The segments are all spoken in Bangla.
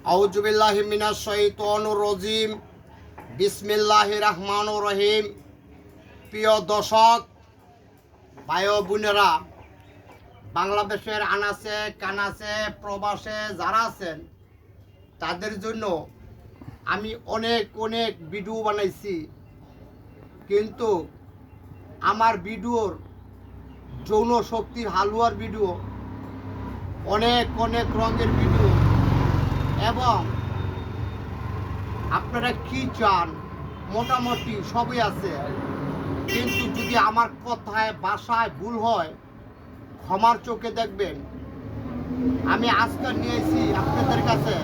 আউযুবিল্লাহি মিনাশ শাইতানির রাজিম। বিসমিল্লাহির রহমানির রহিম। প্রিয় দর্শক ভাই ও বোনেরা, বাংলাদেশের আনাচে কানাচে প্রবাসে যারা আছেন তাদের জন্য আমি অনেক ভিডিও বানাইছি, কিন্তু আমার ভিডিওর যৌন শক্তির হালুয়ার ভিডিও, অনেক রঙের ভিডিও, এবং আপনারা কি চান মোটামুটি সবই আছে। কিন্তু যদি আমার কথায় ভাষায় ভুল হয় ক্ষমার চোখে দেখবেন। আমি আজকে নিয়েছি আপনাদের কাছে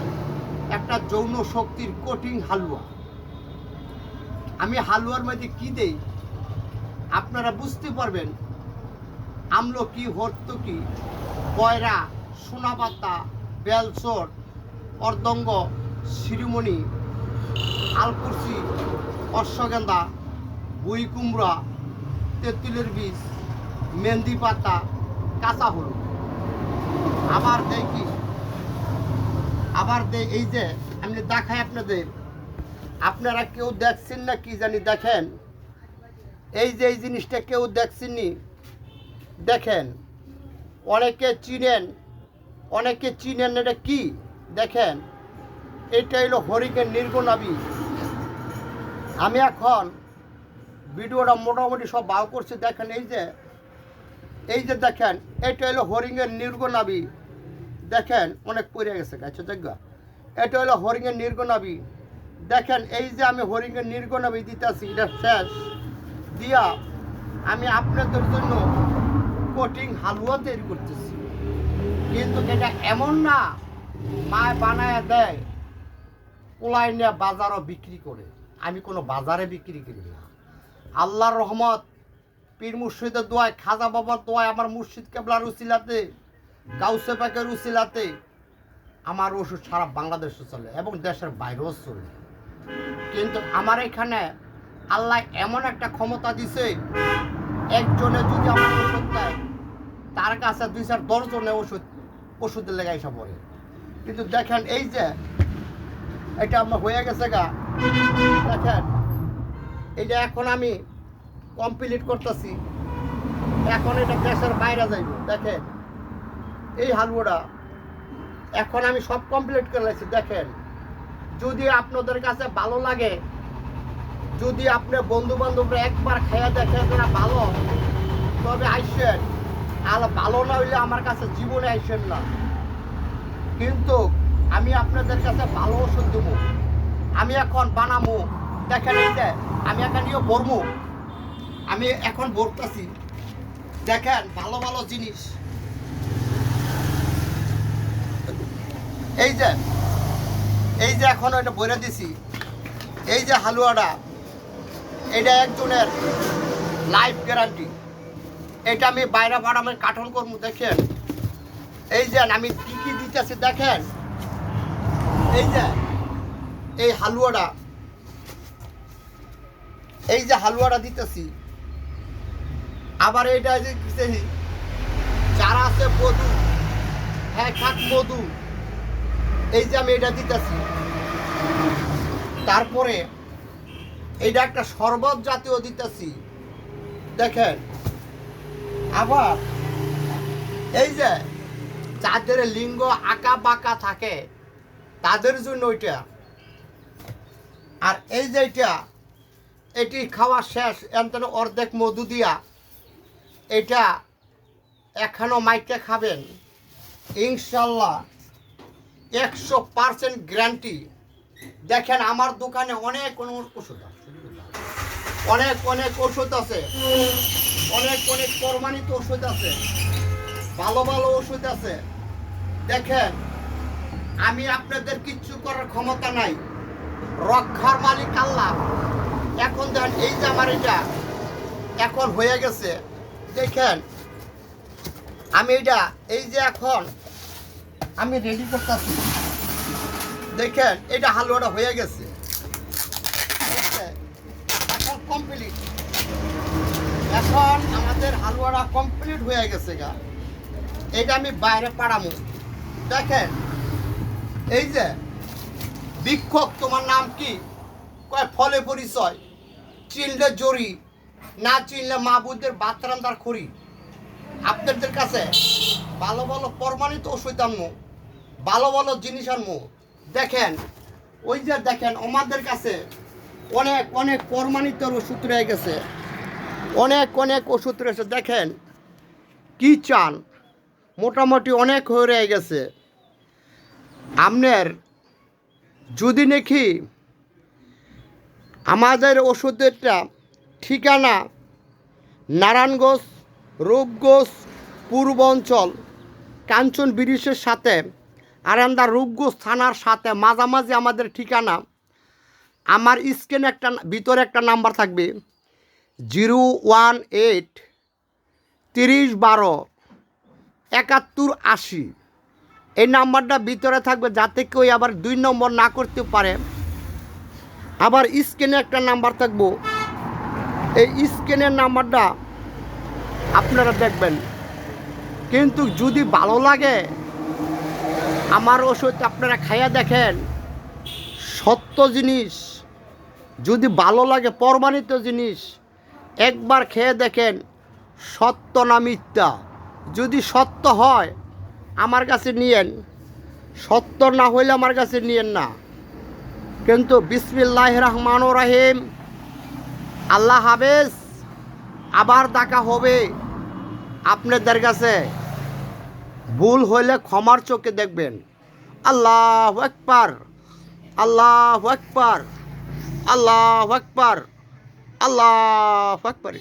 একটা যৌন শক্তির কঠিন হালুয়া। আমি হালুয়ার মধ্যে কি দেই আপনারা বুঝতে পারবেন। আমলকি, হর্তকি, কয়রা, সোনাপাতা, বেলচট, অর্দঙ্গ, শিরোমণি, আলকুরসি, অশ্বগন্ধা, বুই কুমড়া, তেঁতুলের বীজ, মেহেন্দি পাতা, কাঁচা হলুদ। আবার দেই এই যে আমি দেখাই আপনাদের। আপনারা কেউ দেখছেন না কি জানি, দেখেন এই যে এই জিনিসটা কেউ দেখছেননি, দেখেন। অনেকে চিনেন এটা কি দেখেন। এটা হলো হরিণের নির্গনাবি। আমি এখন ভিডিওটা মোটামুটি সব বাউ করছি। দেখেন এই যে দেখেন, এটা হলো হরিণের নির্গনাবি। দেখেন অনেক পড়ে গেছে গাছ জায়গা। এটা হলো হরিণের নির্গনাবি। দেখেন এই যে আমি হরিণের নির্গনাবি দিতেছি, এটা শেষ দিয়া আমি আপনাদের জন্য কঠিন হালুয়া তৈরি করতেছি। কিন্তু এটা এমন না মায় বানায় দেয় পোলাই নিয়ে বাজারও বিক্রি করে। আমি কোনো বাজারে বিক্রি করি না। আল্লাহর রহমত, পীর মুর্শিদের দোয়ায়, খাজা বাবার দোয়ায়, আমার মুর্শিদ কেবলার উসিলাতে, গাউসে পাকের উসিলাতে আমার ওষুধ সারা বাংলাদেশে চলে এবং দেশের বাইরেও চলে। কিন্তু আমার এখানে আল্লাহ এমন একটা ক্ষমতা দিছে, একজনে যদি আমার ওষুধ দেয় তার কাছে 2-4 জনে ওষুধের লেগে এসে পড়ে। কিন্তু দেখেন এই যে এটা আমার হয়ে গেছে গা। দেখেন এটা এখন আমি কমপ্লিট করতেছি। এখন এটা দেশের বাইরে যাইব। দেখেন এই হালুয়াটা এখন আমি সব কমপ্লিট করে লাইছি। দেখেন যদি আপনাদের কাছে ভালো লাগে, যদি আপনি বন্ধু বান্ধবরা একবার খেয়ে দেখেন না ভালো, তবে আইসেন। আর ভালো না হইলে আমার কাছে জীবনে আইসেন না। কিন্তু আমি আপনাদের কাছে ভালো ওষুধ দেবো। আমি এখন বানাবো। দেখেন এই যে আমি এখন ভরবো। আমি এখন ভরতেছি। দেখেন ভালো জিনিস। এই যে এখন এটা ভরে দিছি। এই যে হালুয়াটা, এটা একজনের লাইফ গ্যারান্টি। এটা আমি বাইরে পাঠামে কাঠন করবো। দেখেন এই যে আমি কি দিতেছি। দেখেন এই যে এই হালুয়াটা দিতেছি। আবার এইটা যে যারা আছে মধু, হ্যাঁ খাক মধু, এই যে আমি এটা দিতেছি। তারপরে এইটা একটা শরবত জাতীয় দিতেছি। দেখেন আবার এই যে যাদের লিঙ্গ আঁকা বাঁকা থাকে তাদের জন্য ওইটা। আর এই যে এটি খাওয়া শেষ, এমন অর্ধেক মধু দিয়া এটা এখনো মাইকে খাবেন ইনশাল্লাহ 100% গ্যারান্টি। দেখেন আমার দোকানে অনেক ওষুধ আছে, অনেক ওষুধ আছে, অনেক প্রমাণিত ওষুধ আছে, ভালো ওষুধ আছে। দেখেন আমি আপনাদের কিচ্ছু করার ক্ষমতা নাই, রক্ষার মালিক আল্লাহ। এখন দেখেন এই যে আমার এটা এখন হয়ে গেছে। দেখেন আমি এই যে এখন আমি রেডি করতেছি। দেখেন এটা হালুয়াটা হয়ে গেছে এখন কমপ্লিট। এখন আমাদের হালুয়াটা কমপ্লিট হয়ে গেছে গা। এটা আমি বাইরে পাঠাবো। দেখেন এই যে বিক্ষোভ তোমার নাম কি? কয় ফলে পরিচয়, চিনলে জড়ি, না চিনলে মাহবুদের বাতরান্দার খড়ি। আপনাদের কাছে ভালো ভালো প্রমাণিত ওষুধ আনবো, ভালো ভালো জিনিস আনবো। দেখেন ওই যে দেখেন আমাদের কাছে অনেক অনেক প্রমাণিত ওষুধ রয়ে গেছে, অনেক অনেক ওষুধ রয়েছে। দেখেন কি চান, মোটামুটি অনেক হয়ে রয়ে গেছে। আপনার যদি নাকি আমাদের ওষুধেরটা ঠিকানা নারায়ণগঞ্জ, রূপগঞ্জ পূর্বাঞ্চল, কাঞ্চন ব্রিজের সাথে আরান্দা রূপগঞ্জ থানার সাথে মাঝামাঝি আমাদের ঠিকানা। আমার স্ক্রিনে একটা ভিতরে একটা নাম্বার থাকবে 018 30 12 71 80। এই নাম্বারটা ভিতরে থাকবে, যাতে কেউ আবার 2 নম্বর না করতে পারে। আবার স্ক্রিনে একটা নাম্বার থাকবো, এই স্ক্রিনের নাম্বারটা আপনারা দেখবেন। কিন্তু যদি ভালো লাগে আমার ওষুধ আপনারা খাইয়া দেখেন, সত্য জিনিস যদি ভালো লাগে, প্রমাণিত জিনিস একবার খেয়ে দেখেন সত্য না মিথ্যা। যদি সত্য হয় আমার কাছে নিয়েন, সত্য না হইলে আমার কাছে নিয়েন না। কিন্তু বিসমিল্লাহির রহমানির রহিম, আল্লাহ হাফেজ। আবার দেখা হবে আপনাদের কাছে। ভুল হইলে ক্ষমার চোখে দেখবেন। আল্লাহু আকবার, আল্লাহু আকবার, আল্লাহু আকবার, আল্লাহু আকবার।